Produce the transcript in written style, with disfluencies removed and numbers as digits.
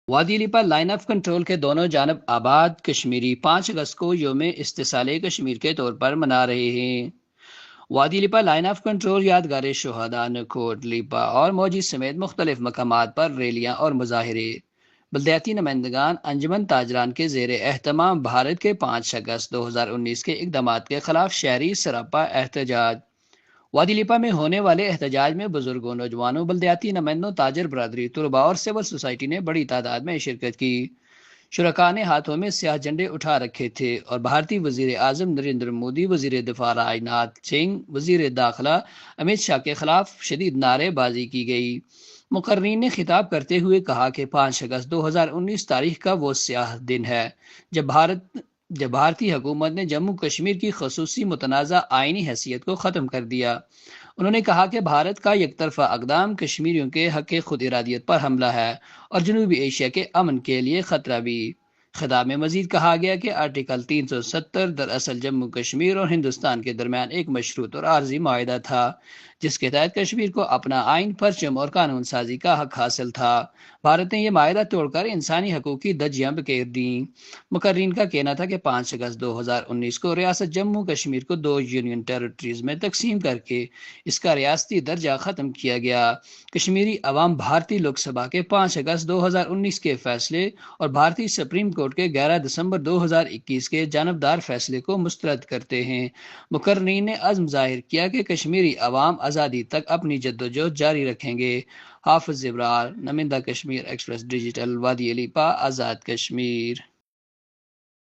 وادی لیپا line of control کے دونوں جانب آباد کشمیری 5 اگست کو یوم استحصال کشمیر کے طور پر منا رہے ہیں۔ وادی لیپا لائن آف کنٹرول یادگار شہداء، نکوٹ، لیپا اور موجی سمیت مختلف مقامات پر ریلیاں اور مظاہرے۔ بلدیاتی نمائندگان انجمن تاجران کے زیر اہتمام بھارت کے 5 اگست 2019 کے اقدامات کے خلاف شہری سراپا احتجاج۔ وادی لیپا میں ہونے والے احتجاج میں بزرگوں، نوجوانوں، بلدیاتی نمائندوں، تاجر برادری، طلباء اور سول سوسائٹی نے بڑی تعداد میں شرکت کی۔ شرکاء نے ہاتھوں میں سیاہ جھنڈے اٹھا رکھے تھے اور بھارتی وزیر اعظم نریندر مودی، وزیر دفاع راجناتھ سنگھ، وزیر داخلہ امت شاہ کے خلاف شدید نعرے بازی کی گئی۔ مقررین نے خطاب کرتے ہوئے کہا کہ 5 اگست 2019 تاریخ کا وہ سیاہ دن ہے جب بھارتی حکومت نے جموں کشمیر کی خصوصی متنازع آئینی حیثیت کو ختم کر دیا۔ انہوں نے کہا کہ بھارت کا یک طرفہ اقدام کشمیریوں کے حق خود ارادیت پر حملہ ہے اور جنوبی ایشیا کے امن کے لیے خطرہ بھی۔ خطاب میں مزید کہا گیا کہ آرٹیکل 370 دراصل جموں کشمیر اور ہندوستان کے درمیان ایک مشروط اور عارضی معاہدہ تھا، جس کے تحت کشمیر کو اپنا آئین، پرچم اور قانون سازی کا حق حاصل تھا۔ بھارت نے یہ معاہدہ توڑ کر انسانی حقوق کی دھجیاں بکھیر دیں۔ مقررین کا کہنا تھا کہ 5 اگست 2019 کو ریاست جموں کشمیر کو 2 یونین ٹیریٹریز میں تقسیم کر کے اس کا ریاستی درجہ ختم کیا گیا۔ کشمیری عوام بھارتی لوک سبھا کے 5 اگست 2019 کے فیصلے اور بھارتی سپریم کورٹ کے 11 دسمبر 2021 کے جانبدار فیصلے کو مسترد کرتے ہیں۔ مقررین نے عزم ظاہر کیا کہ کشمیری عوام آزادی تک اپنی جدوجہد جاری رکھیں گے۔ حافظ ابرار، نمائندہ کشمیر ایکسپریس ڈیجیٹل، وادی لیپا، آزاد کشمیر۔